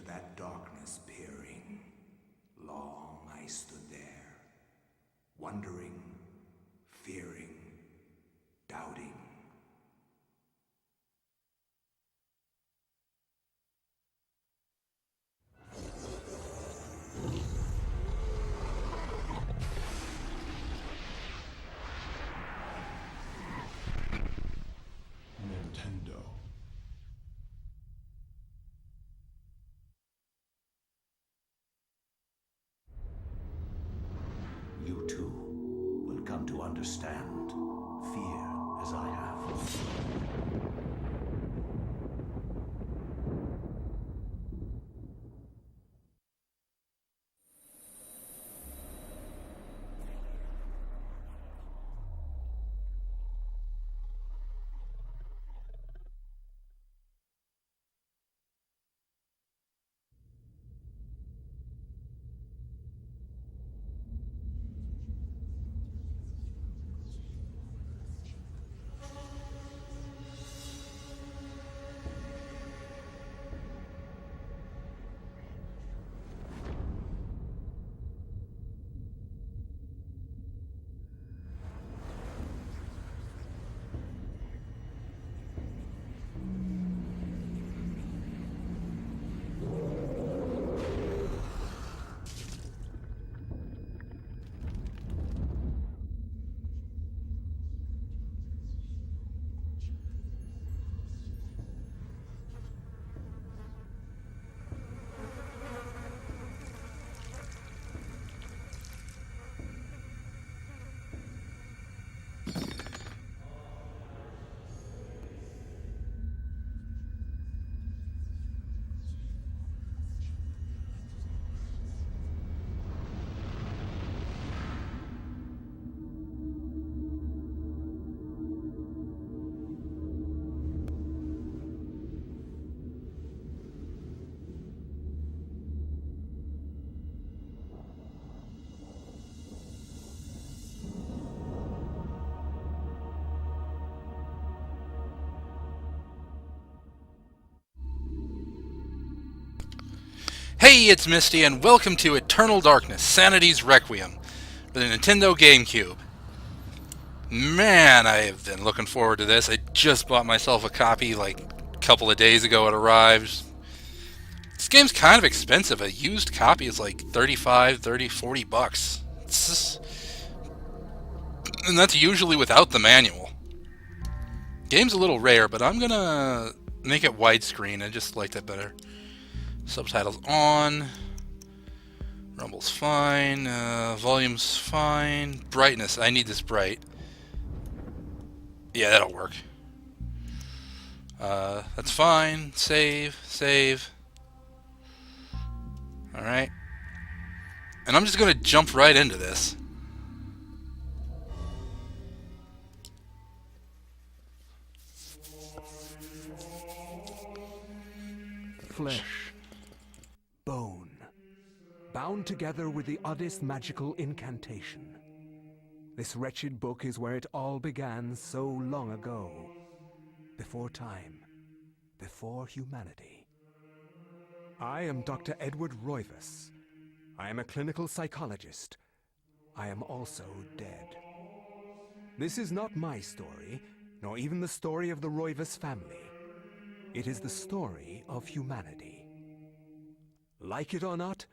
that darkness peering. Long I stood there, wondering, fearing, doubting. Nintendo. You too will come to understand fear as I have. Hey, it's Misty, and welcome to Eternal Darkness, Sanity's Requiem, for the Nintendo GameCube. Man, I have been looking forward to this. I just bought myself a copy like a couple of days ago. It arrived. This game's kind of expensive. A used copy is like 35, 30, 40 bucks. And that's usually without the manual. Game's a little rare, but I'm gonna make it widescreen. I just like that better. Subtitles on. Rumble's fine. Volume's fine. Brightness. I need this bright. Yeah, that'll work. That's fine. Save. Save. Alright. And I'm just going to jump right into this. Flesh, bone, bound together with the oddest magical incantation. This wretched book is where it all began so long ago. Before time, before humanity. I am Dr. Edward Roivas. I am a clinical psychologist. I am also dead. This is not my story, nor even the story of the Roivas family. It is the story of humanity. Like it or not,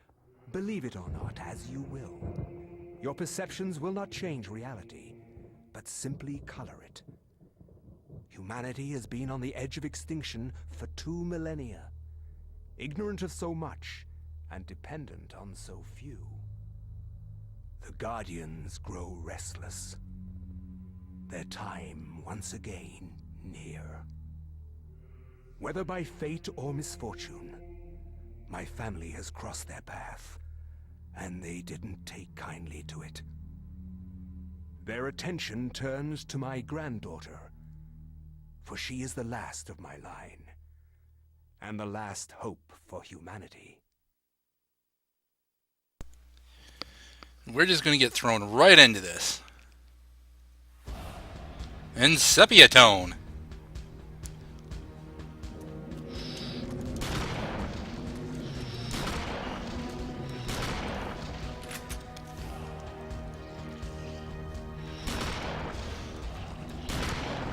believe it or not, as you will. Your perceptions will not change reality, but simply color it. Humanity has been on the edge of extinction for 2 millennia, ignorant of so much and dependent on so few. The Guardians grow restless, their time once again near. Whether by fate or misfortune, my family has crossed their path, and they didn't take kindly to it. Their attention turns to my granddaughter, for she is the last of my line, and the last hope for humanity. We're just going to get thrown right into this. In sepia tone.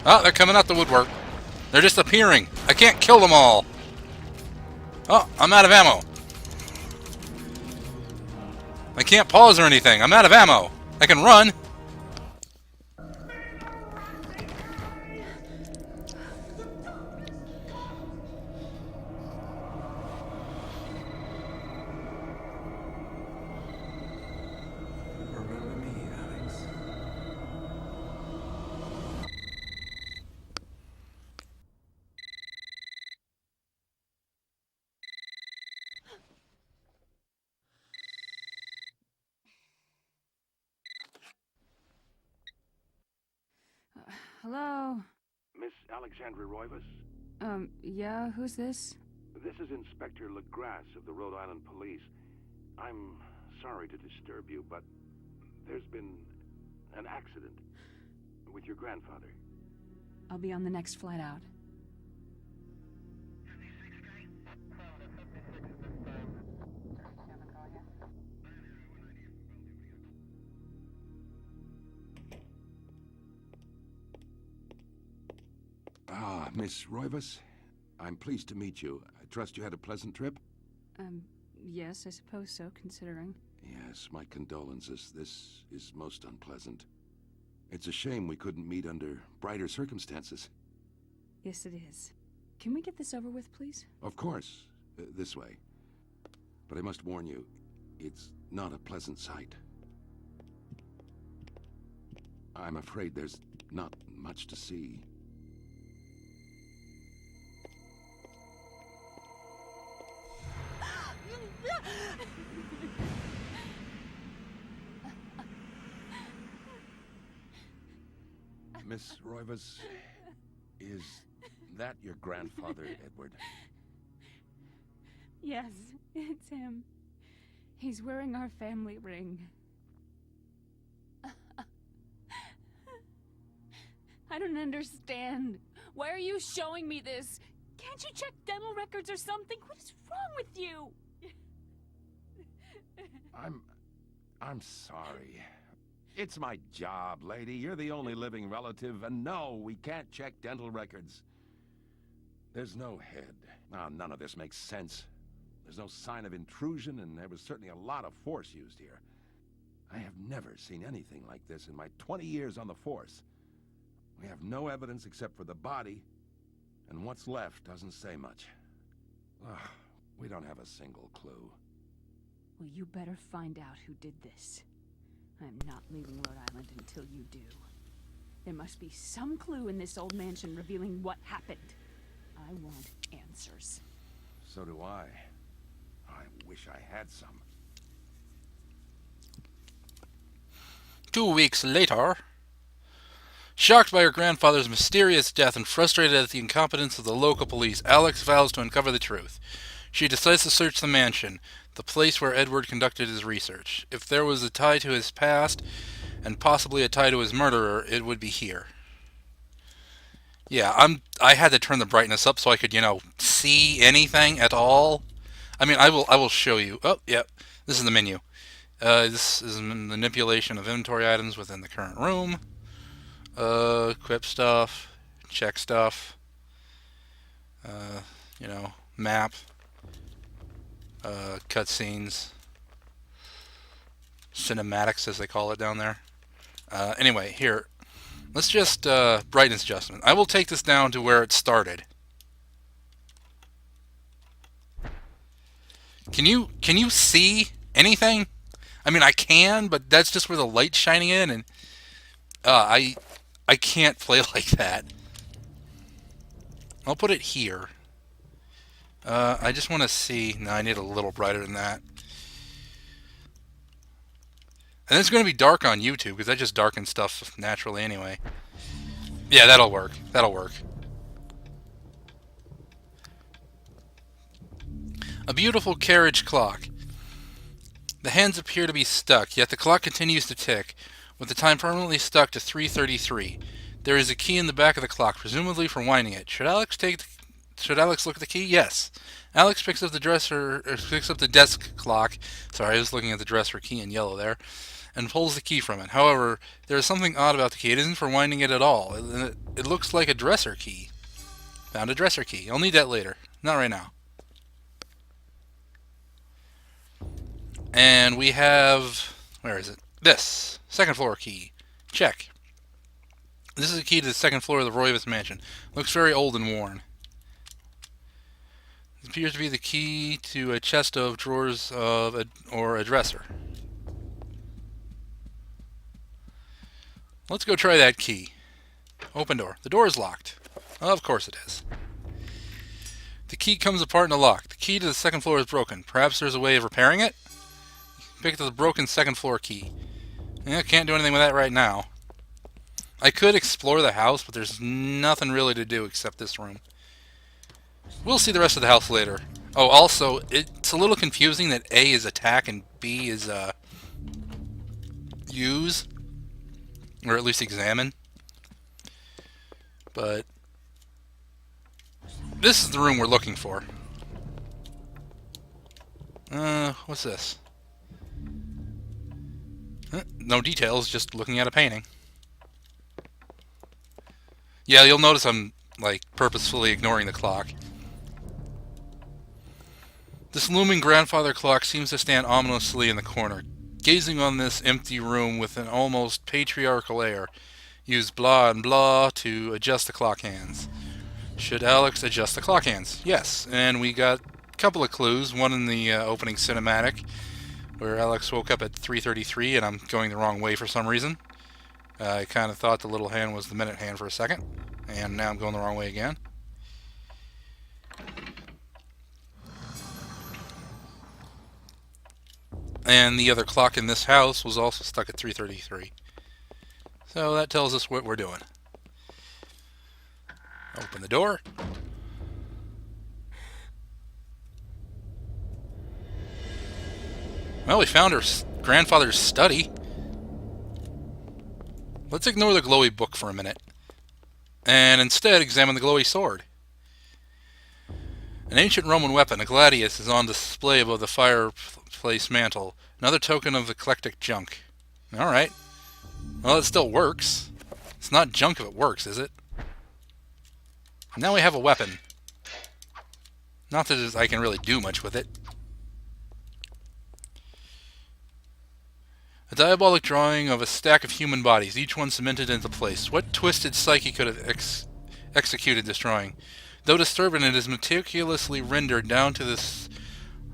Oh, they're coming out the woodwork. They're just appearing. I can't kill them all. Oh, I'm out of ammo. I can't pause or anything. I'm out of ammo. I can run. Remember me, Alex. Hello? Miss Alexandra Roivas? Yeah, who's this? This is Inspector LaGrasse of the Rhode Island Police. I'm sorry to disturb you, but there's been an accident with your grandfather. I'll be on the next flight out. Ah, Miss Roivas, I'm pleased to meet you. I trust you had a pleasant trip? Yes, I suppose so, considering. Yes, my condolences. This is most unpleasant. It's a shame we couldn't meet under brighter circumstances. Yes, it is. Can we get this over with, please? Of course, this way. But I must warn you, it's not a pleasant sight. I'm afraid there's not much to see. Miss Roivas, is that your grandfather, Edward? Yes, it's him. He's wearing our family ring. I don't understand. Why are you showing me this? Can't you check dental records or something? What is wrong with you? I'm sorry. It's my job, lady. You're the only living relative, and no, we can't check dental records. There's no head. None of this makes sense. There's no sign of intrusion, and there was certainly a lot of force used here. I have never seen anything like this in my 20 years on the force. We have no evidence except for the body, and what's left doesn't say much. Ugh, we don't have a single clue. Well, you better find out who did this. I'm not leaving Rhode Island until you do. There must be some clue in this old mansion revealing what happened. I want answers. So do I. I wish I had some. 2 weeks later. Shocked by her grandfather's mysterious death and frustrated at the incompetence of the local police, Alex vows to uncover the truth. She decides to search the mansion, the place where Edward conducted his research. If there was a tie to his past, and possibly a tie to his murderer, it would be here. Yeah, I had to turn the brightness up so I could, see anything at all. I mean, I will show you. Oh, yep. This is the menu. This is manipulation of inventory items within the current room. Equip stuff, check stuff. Map. Cutscenes. Cinematics, as they call it down there. Anyway, here. Let's just, brightness adjustment. I will take this down to where it started. Can you see anything? I mean, I can, but that's just where the light's shining in, and I can't play like that. I'll put it here. I just want to see. No, I need a little brighter than that. And it's going to be dark on YouTube because I just darken stuff naturally anyway. Yeah, that'll work. That'll work. A beautiful carriage clock. The hands appear to be stuck, yet the clock continues to tick, with the time permanently stuck to 3:33. There is a key in the back of the clock, presumably for winding it. Should Alex look at the key? Yes. Alex picks up the desk clock. Sorry, I was looking at the dresser key in yellow there, and pulls the key from it. However, there is something odd about the key. It isn't for winding it at all. It looks like a dresser key. Found a dresser key. I'll need that later. Not right now. And we have... where is it? This. Second floor key. Check. This is a key to the second floor of the Roivas mansion. Looks very old and worn. It appears to be the key to a chest of drawers or a dresser. Let's go try that key. Open door. The door is locked. Of course it is. The key comes apart in a lock. The key to the second floor is broken. Perhaps there's a way of repairing it? Pick up the broken second floor key. Yeah, can't do anything with that right now. I could explore the house, but there's nothing really to do except this room. We'll see the rest of the house later. Oh, also, it's a little confusing that A is attack and B is use. Or at least examine. But this is the room we're looking for. What's this? No details, just looking at a painting. Yeah, you'll notice I'm, like, purposefully ignoring the clock. This looming grandfather clock seems to stand ominously in the corner, gazing on this empty room with an almost patriarchal air. Use blah and blah to adjust the clock hands. Should Alex adjust the clock hands? Yes, and we got a couple of clues. One in the opening cinematic, where Alex woke up at 3:33, and I'm going the wrong way for some reason. I kind of thought the little hand was the minute hand for a second, and now I'm going the wrong way again. And the other clock in this house was also stuck at 3:33. So that tells us what we're doing. Open the door. Well, we found her grandfather's study. Let's ignore the glowy book for a minute, and instead examine the glowy sword. An ancient Roman weapon, a gladius, is on display above the fireplace mantle. Another token of eclectic junk. Alright. Well, it still works. It's not junk if it works, is it? Now we have a weapon. Not that I can really do much with it. A diabolic drawing of a stack of human bodies, each one cemented into place. What twisted psyche could have executed this drawing? Though disturbing, it is meticulously rendered down to the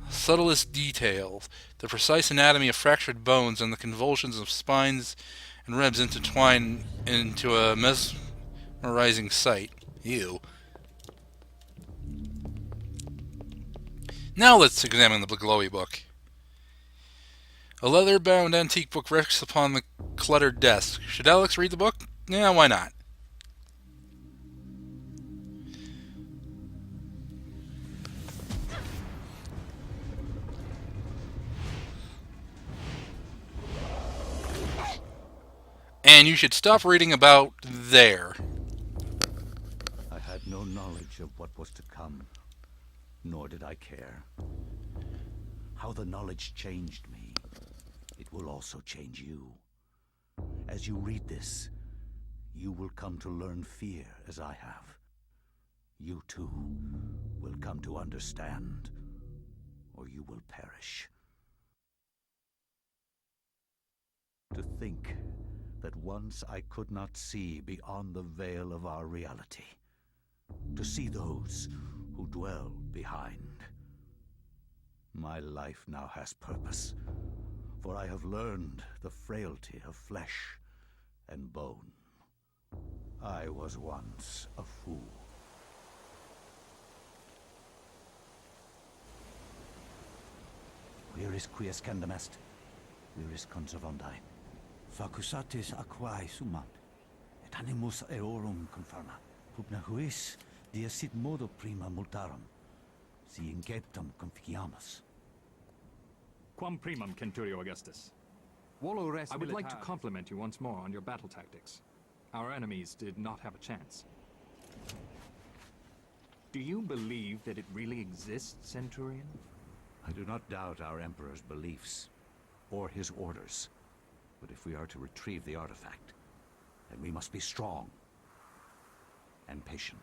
subtlest details. The precise anatomy of fractured bones and the convulsions of spines and ribs intertwine into a mesmerizing sight. Ew. Now let's examine the glowy book. A leather-bound antique book rests upon the cluttered desk. Should Alex read the book? Yeah, why not? And you should stop reading about there. I had no knowledge of what was to come, nor did I care. How the knowledge changed me, it will also change you. As you read this, you will come to learn fear as I have. You too will come to understand, or you will perish. To think that once I could not see beyond the veil of our reality. To see those who dwell behind. My life now has purpose, for I have learned the frailty of flesh and bone. I was once a fool. Where is quies candamest? Where is conservandi? Facusatis aquae sumat, et animus eorum conferma. Pupna huis, dia sit modo prima multarum, si inceptum conficiamus. Quam primum, Centurio Augustus. I would like to compliment you once more on your battle tactics. Our enemies did not have a chance. Do you believe that it really exists, Centurion? I do not doubt our Emperor's beliefs, or his orders. But if we are to retrieve the artifact, then we must be strong and patient.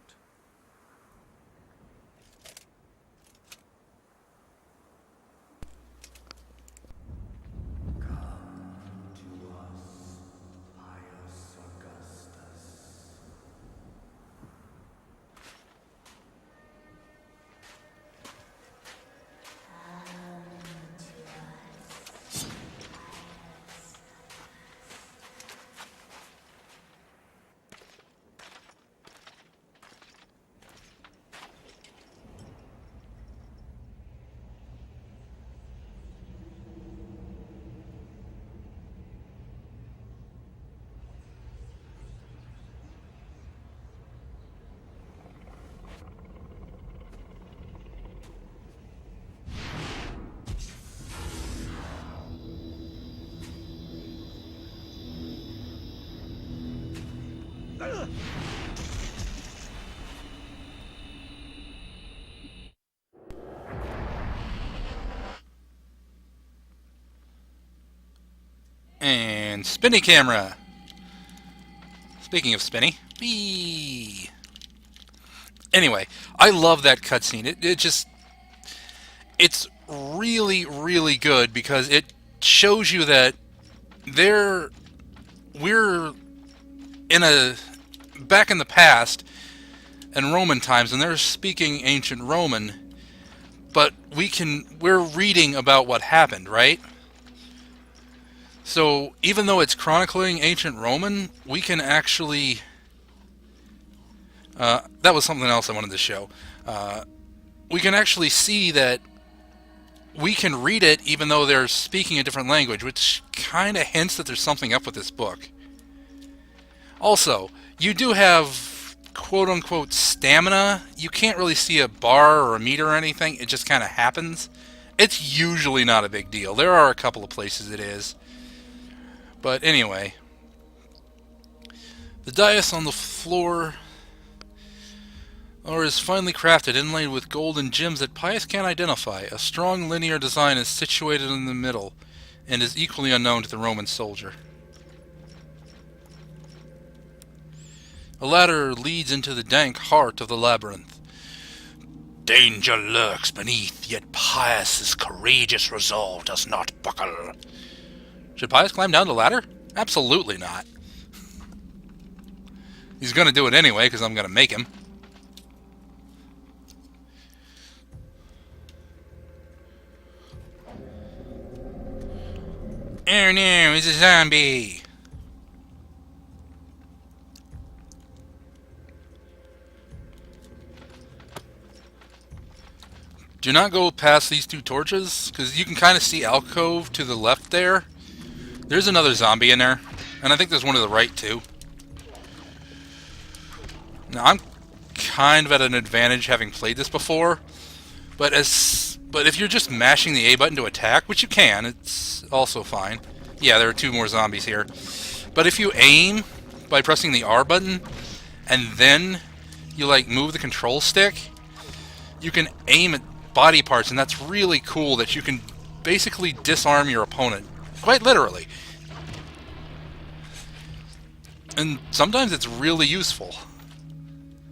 And spinny camera. Speaking of spinny, whee. Anyway, I love that cutscene. It's really, really good because it shows you that we're back in the past in Roman times, and they're speaking ancient Roman, but we're reading about what happened, right? So even though it's chronicling ancient Roman, we can actually that was something else I wanted to show. We can actually see that we can read it even though they're speaking a different language, which kind of hints that there's something up with this book. Also, you do have quote-unquote stamina. You can't really see a bar or a meter or anything. It just kind of happens. It's usually not a big deal. There are a couple of places it is. But anyway, the dais on the floor is finely crafted, inlaid with gold and gems that Pius can't identify. A strong linear design is situated in the middle and is equally unknown to the Roman soldier. A ladder leads into the dank heart of the labyrinth. Danger lurks beneath, yet Pius's courageous resolve does not buckle. Should Pius climb down the ladder? Absolutely not. He's going to do it anyway, because I'm going to make him. Oh no, he's a zombie! Do not go past these two torches, because you can kind of see alcove to the left there. There's another zombie in there, and I think there's one to the right too. Now I'm kind of at an advantage having played this before, but if you're just mashing the A button to attack, which you can, it's also fine. Yeah, there are two more zombies here. But if you aim by pressing the R button, and then you like move the control stick, you can aim at body parts, and that's really cool that you can basically disarm your opponent. Quite literally. And sometimes it's really useful.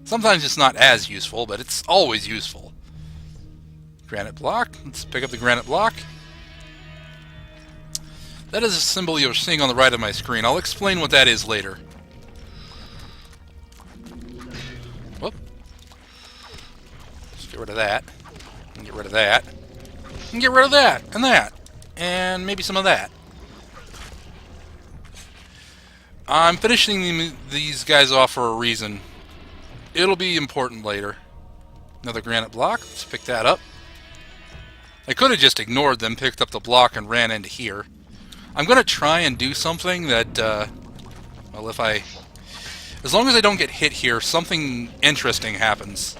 Sometimes it's not as useful, but it's always useful. Granite block. Let's pick up the granite block. That is a symbol you're seeing on the right of my screen. I'll explain what that is later. Whoop. Let's get rid of that. And get rid of that. And get rid of that. And that. And maybe some of that. I'm finishing these guys off for a reason. It'll be important later. Another granite block. Let's pick that up. I could have just ignored them, picked up the block, and ran into here. I'm going to try and do something that, well, as long as I don't get hit here, something interesting happens.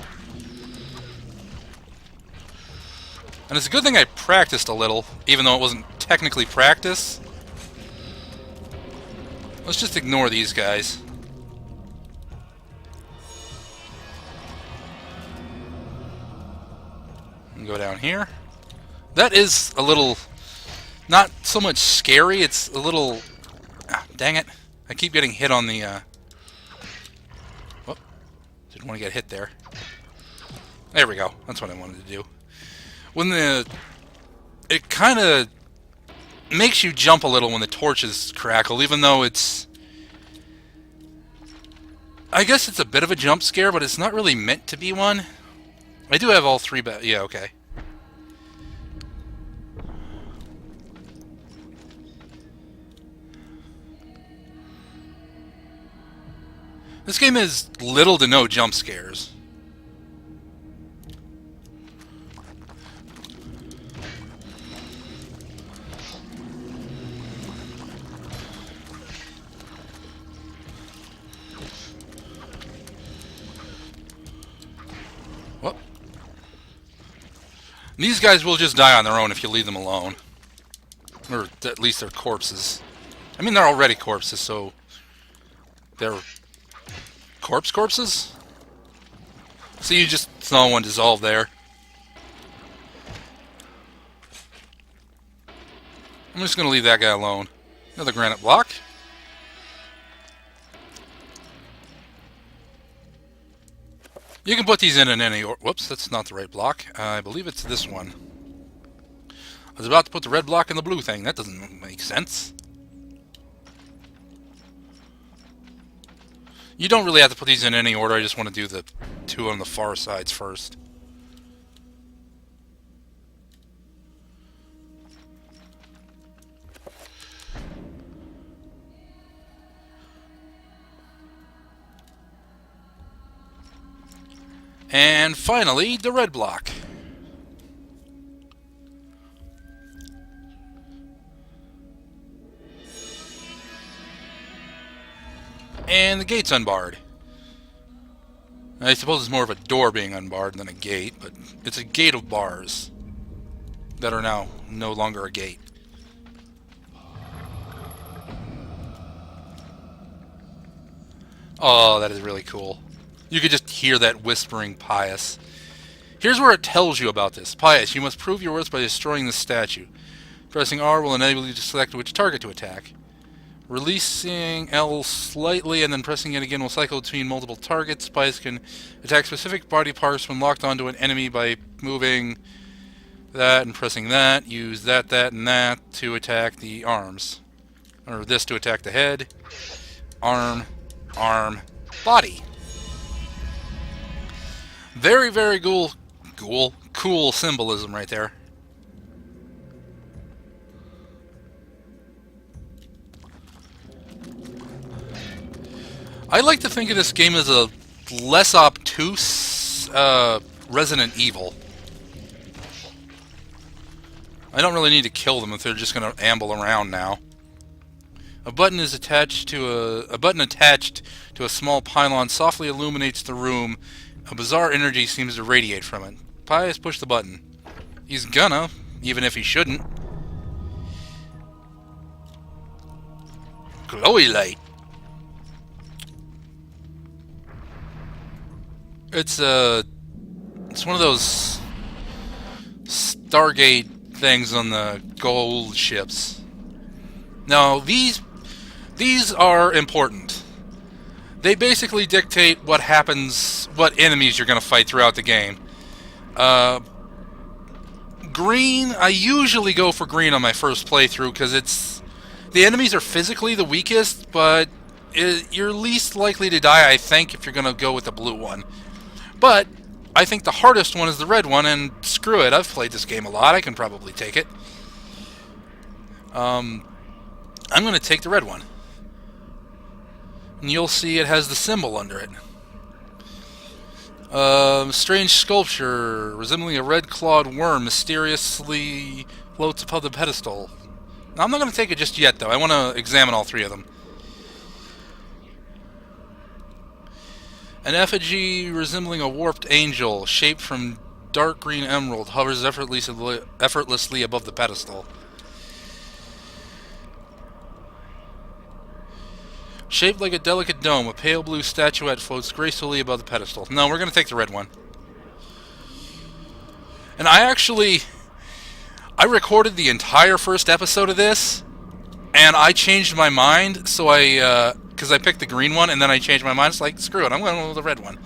And it's a good thing I practiced a little, even though it wasn't technically practice. Let's just ignore these guys. And go down here. That is a little... not so much scary, it's a little... ah, dang it. I keep getting hit on the... Whoop. Didn't want to get hit there. There we go. That's what I wanted to do. When the... it kind of makes you jump a little when the torches crackle, even though it's... I guess it's a bit of a jump scare, but it's not really meant to be one. I do have all three yeah, okay. This game has little to no jump scares. Whoop. These guys will just die on their own if you leave them alone. Or at least they're corpses. I mean, they're already corpses, so... they're... corpses? So you just saw one dissolve there. I'm just going to leave that guy alone. Another granite block. You can put these in any order. Whoops, that's not the right block. I believe it's this one. I was about to put the red block in the blue thing. That doesn't make sense. You don't really have to put these in any order. I just want to do the two on the far sides first. And finally, the red block. And the gate's unbarred. I suppose it's more of a door being unbarred than a gate, but it's a gate of bars that are now no longer a gate. Oh, that is really cool. You could just hear that whispering Pious. Here's where it tells you about this. Pious, you must prove your worth by destroying the statue. Pressing R will enable you to select which target to attack. Releasing L slightly and then pressing it again will cycle between multiple targets. Pious can attack specific body parts when locked onto an enemy by moving that and pressing that. Use that, and that to attack the arms. Or this to attack the head. Arm, body. Very, very cool symbolism right there. I like to think of this game as a less obtuse Resident Evil. I don't really need to kill them if they're just going to amble around now. A button is attached to a button attached to a small pylon softly illuminates the room. A bizarre energy seems to radiate from it. Pious pushed the button. He's gonna, even if he shouldn't. Glowy light. It's one of those Stargate things on the gold ships. Now these are important. They basically dictate what happens, what enemies you're going to fight throughout the game. Green, I usually go for green on my first playthrough because it's... the enemies are physically the weakest, but you're least likely to die, I think, if you're going to go with the blue one. But I think the hardest one is the red one, and screw it, I've played this game a lot, I can probably take it. I'm going to take the red one. And you'll see it has the symbol under it. Strange sculpture resembling a red-clawed worm mysteriously floats above the pedestal. Now, I'm not going to take it just yet, though. I want to examine all three of them. An effigy resembling a warped angel, shaped from dark green emerald, hovers effortlessly above the pedestal. Shaped like a delicate dome, a pale blue statuette floats gracefully above the pedestal. No, we're going to take the red one. And I recorded the entire first episode of this, and I changed my mind, so because I picked the green one, and then I changed my mind. It's like, screw it, I'm going with the red one.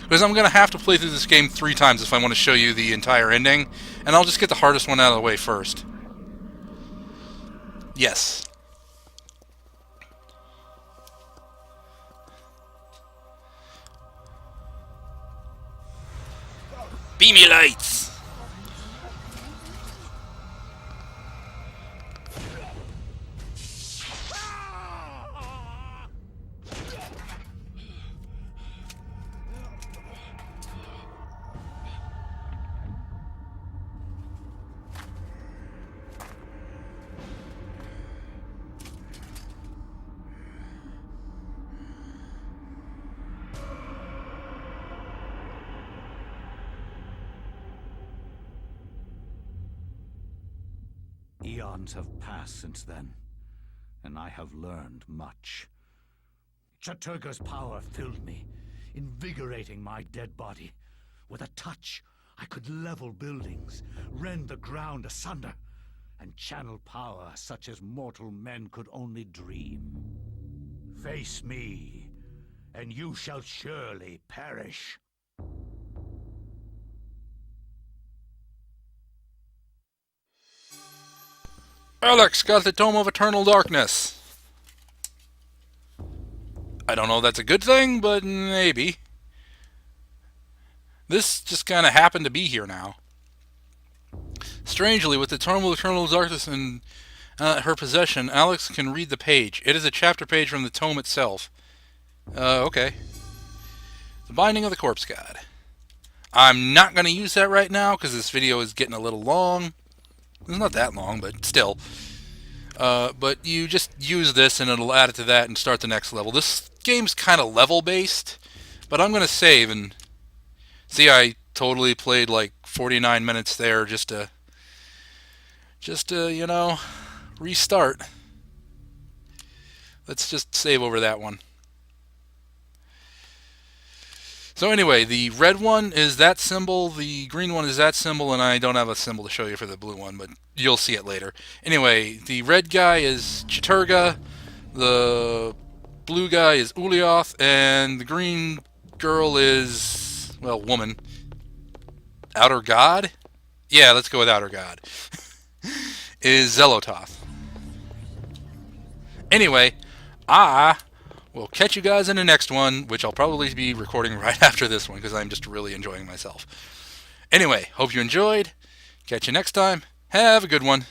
Because I'm going to have to play through this game 3 times if I want to show you the entire ending, and I'll just get the hardest one out of the way first. Yes. Beamy lights! Eons have passed since then, and I have learned much. Chattur'gha's power filled me, invigorating my dead body. With a touch, I could level buildings, rend the ground asunder, and channel power such as mortal men could only dream. Face me, and you shall surely perish. Alex got the Tome of Eternal Darkness. I don't know if that's a good thing, but maybe. This just kind of happened to be here now. Strangely, with the Tome of Eternal Darkness in her possession, Alex can read the page. It is a chapter page from the tome itself. Okay. The Binding of the Corpse God. I'm not going to use that right now because this video is getting a little long. It's not that long, but still. But you just use this and it'll add it to that and start the next level. This game's kind of level-based, but I'm going to save and... See, I totally played like 49 minutes there just to, you know, restart. Let's just save over that one. So anyway, the red one is that symbol, the green one is that symbol, and I don't have a symbol to show you for the blue one, but you'll see it later. Anyway, the red guy is chattur'gha, the blue guy is xel'lotath, and the green girl is, well, woman. Outer God? Yeah, let's go with Outer God. Is xel'lotath. Anyway, we'll catch you guys in the next one, which I'll probably be recording right after this one because I'm just really enjoying myself. Anyway, hope you enjoyed. Catch you next time. Have a good one.